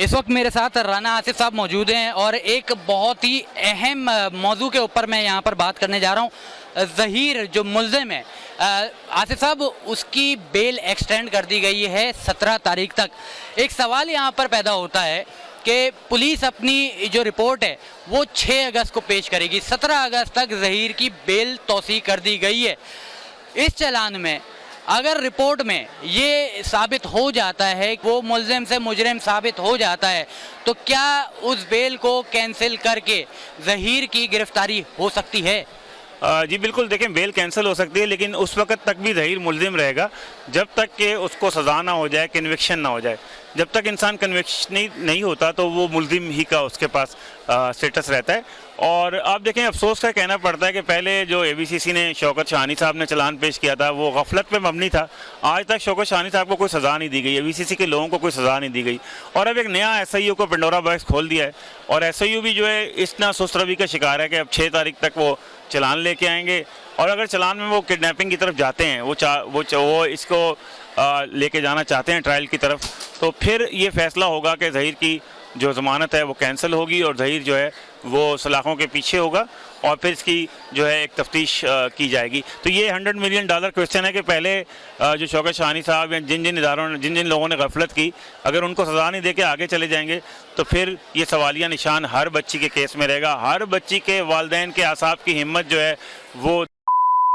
इस वक्त मेरे साथ राना आसिफ साहब मौजूद हैं और एक बहुत ही अहम मौजू के ऊपर मैं यहाँ पर बात करने जा रहा हूँ। ज़हीर जो मुल्ज़िम है आसिफ साहब, उसकी बेल एक्सटेंड कर दी गई है 17 तारीख तक। एक सवाल यहाँ पर पैदा होता है कि पुलिस अपनी जो रिपोर्ट है वो 6 अगस्त को पेश करेगी। 17 अगस्त तक ज़हीर की बेल तौसी कर दी गई है। इस चालान में अगर रिपोर्ट में ये साबित हो जाता है कि वो मुल्ज़िम से मुजरिम साबित हो जाता है तो क्या उस बेल को कैंसिल करके ज़हीर की गिरफ्तारी हो सकती है? जी बिल्कुल, देखें बेल कैंसिल हो सकती है, लेकिन उस वक्त तक भी ज़हीर मुल्ज़िम रहेगा जब तक कि उसको सज़ा ना हो जाए, कन्विक्शन ना हो जाए। जब तक इंसान कन्विक्शन नहीं होता तो वो मुल्ज़िम ही का उसके पास स्टेटस रहता है। और आप देखें, अफसोस का कहना पड़ता है कि पहले जो ABCC ने शौकत शाहानी साहब ने चलान पेश किया था वो गफलत पे मबनी था। आज तक शौकत शाहानी साहब को कोई सज़ा नहीं दी गई, ABCC के लोगों को कोई सज़ा नहीं दी गई। और अब एक नया SIU को पेंडोरा बॉक्स खोल दिया है और SIU भी जो है इतना सुस्त रवि का शिकार है कि अब 6 तारीख तक वो चलान लेके आएंगे। और अगर चलान में वो किडनैपिंग की तरफ जाते हैं, वो इसको लेके जाना चाहते हैं ट्रायल की तरफ, तो फिर ये फैसला होगा कि ज़हीर की जो ज़मानत है वो कैंसिल होगी और ज़हीर जो है वो सलाखों के पीछे होगा और फिर इसकी जो है एक तफ्तीश की जाएगी। तो ये $100 मिलियन क्वेश्चन है कि पहले जो शौकत शाहानी साहब या जिन जिन लोगों ने गफलत की, अगर उनको सज़ा नहीं दे के आगे चले जाएंगे तो फिर ये सवालिया निशान हर बच्ची के केस में रहेगा। हर बच्ची के वालिदैन के आसाब की हिम्मत जो है वो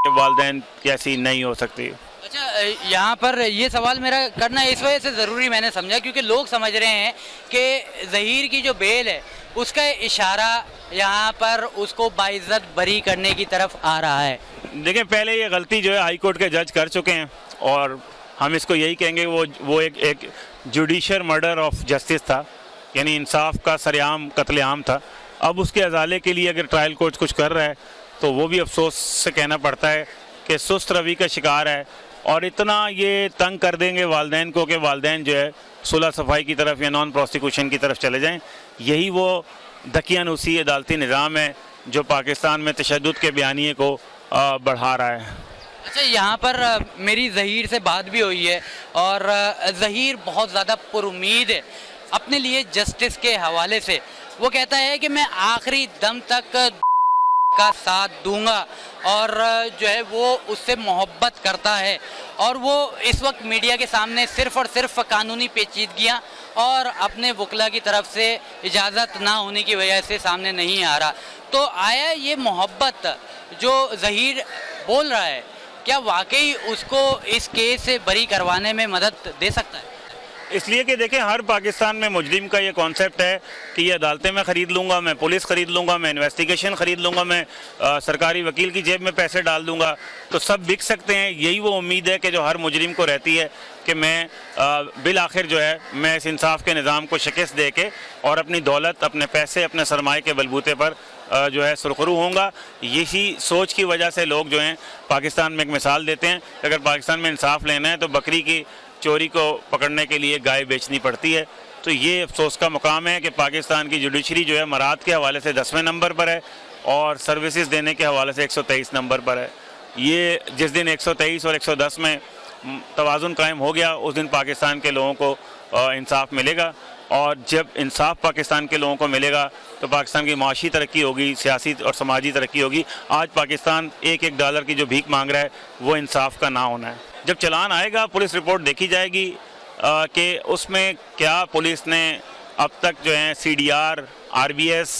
वालिदैन की ऐसी नहीं हो सकती। अच्छा, यहाँ पर ये सवाल मेरा करना इस वजह से ज़रूरी मैंने समझा क्योंकि लोग समझ रहे हैं कि ज़हीर की जो बेल है उसका इशारा यहाँ पर उसको बाइज़्ज़त बरी करने की तरफ आ रहा है। देखिए, पहले ये गलती जो है हाई कोर्ट के जज कर चुके हैं और हम इसको यही कहेंगे वो एक जुडिशल मर्डर ऑफ जस्टिस था, यानी इंसाफ का सरेआम कत्लेआम था। अब उसके अजाले के लिए अगर ट्रायल कोर्ट कुछ कर रहा है तो वो भी अफसोस से कहना पड़ता है कि सुस्त रवि का शिकार है और इतना ये तंग कर देंगे वालिदैन को कि वालिदैन जो है सुलह सफाई की तरफ या नॉन प्रोसिक्यूशन की तरफ चले जाएं। यही वो दकियानूसी अदालती निज़ाम है जो पाकिस्तान में तशद्दुद के बयानिए को बढ़ा रहा है। अच्छा, यहाँ पर मेरी ज़हीर से बात भी हुई है और ज़हीर बहुत ज़्यादा पुरुमीद है अपने लिए जस्टिस के हवाले से। वो कहता है कि मैं आखिरी दम तक का साथ दूंगा और जो है वो उससे मोहब्बत करता है और वो इस वक्त मीडिया के सामने सिर्फ़ और सिर्फ कानूनी पेचीदगियाँ और अपने वकला की तरफ से इजाज़त ना होने की वजह से सामने नहीं आ रहा। तो आया ये मोहब्बत जो ज़हीर बोल रहा है क्या वाकई उसको इस केस से बरी करवाने में मदद दे सकता है? इसलिए कि देखें, हर पाकिस्तान में मुजरिम का ये कॉन्सेप्ट है कि ये अदालतें मैं ख़रीद लूँगा, मैं पुलिस ख़रीद लूँगा, मैं इन्वेस्टिगेशन ख़रीद लूँगा, मैं सरकारी वकील की जेब में पैसे डाल दूँगा तो सब बिक सकते हैं। यही वो उम्मीद है कि जो हर मुजरिम को रहती है कि मैं बिल आखिर जो है मैं इस इंसाफ के निज़ाम को शिकस्त दे के और अपनी दौलत, अपने पैसे, अपने सरमाए के बलबूते पर जो है सुरखरू होऊंगा। यही सोच की वजह से लोग जो हैं पाकिस्तान में एक मिसाल देते हैं कि अगर पाकिस्तान में इंसाफ लेना है तो बकरी की चोरी को पकड़ने के लिए गाय बेचनी पड़ती है। तो ये अफसोस का मुकाम है कि पाकिस्तान की जुडिशरी जो है मराद के हवाले से 10वें नंबर पर है और सर्विसेज देने के हवाले से 123 नंबर पर है। ये जिस दिन 123 और 110 में तवाज़ुन कायम हो गया उस दिन पाकिस्तान के लोगों को इंसाफ मिलेगा और जब इंसाफ पाकिस्तान के लोगों को मिलेगा तो पाकिस्तान की माशी तरक्की होगी, सियासी और समाजी तरक्की होगी। आज पाकिस्तान $1 की जो भीख मांग रहा है वो इंसाफ का ना होना है। जब चलान आएगा पुलिस रिपोर्ट देखी जाएगी कि उसमें क्या पुलिस ने अब तक जो है CDR, RBS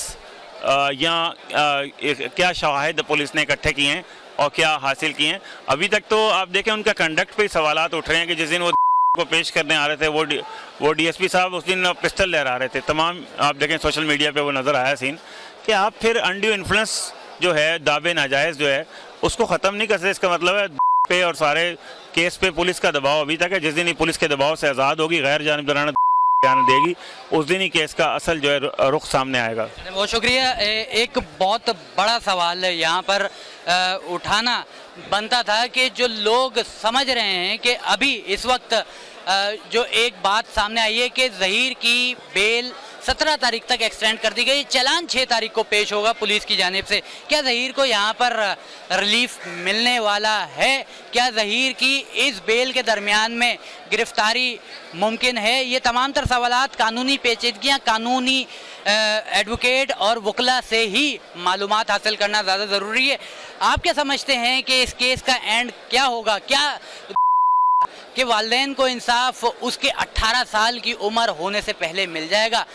या क्या शवाहिद पुलिस ने इकट्ठे किए हैं और क्या हासिल किए हैं। अभी तक तो आप देखें उनका कंडक्ट पे सवालात उठ रहे हैं कि जिस दिन वो को पेश करने आ रहे थे वो DSP साहब उस दिन पिस्टल लहरा रहे थे। तमाम आप देखें सोशल मीडिया पे वो नज़र आया सीन कि आप फिर अनड्यू इन्फ्लुएंस जो है, दावे नाजायज़ जो है उसको ख़त्म नहीं कर सकते। इसका मतलब है पे और सारे केस पे पुलिस का दबाव अभी तक है। जिस दिन ही पुलिस के दबाव से आज़ाद होगी, गैर जानिबदाराना बयान देगी, उस दिन ही केस का असल जो है रुख सामने आएगा। बहुत शुक्रिया। एक बहुत बड़ा सवाल है यहाँ पर उठाना बनता था कि जो लोग समझ रहे हैं कि अभी इस वक्त जो एक बात सामने आई है कि ज़हीर की बेल 17 तारीख तक एक्सटेंड कर दी गई। चालान 6 तारीख को पेश होगा पुलिस की जानिब से। क्या ज़हीर को यहाँ पर रिलीफ मिलने वाला है? क्या ज़हीर की इस बेल के दरमियान में गिरफ्तारी मुमकिन है? ये तमाम तर सवालात, कानूनी पेचीदगियाँ, कानूनी एडवोकेट और वकला से ही मालूमात हासिल करना ज़्यादा ज़रूरी है। आप क्या समझते हैं कि इस केस का एंड क्या होगा? क्या कि वालिदैन को इंसाफ उसके 18 साल की उम्र होने से पहले मिल जाएगा?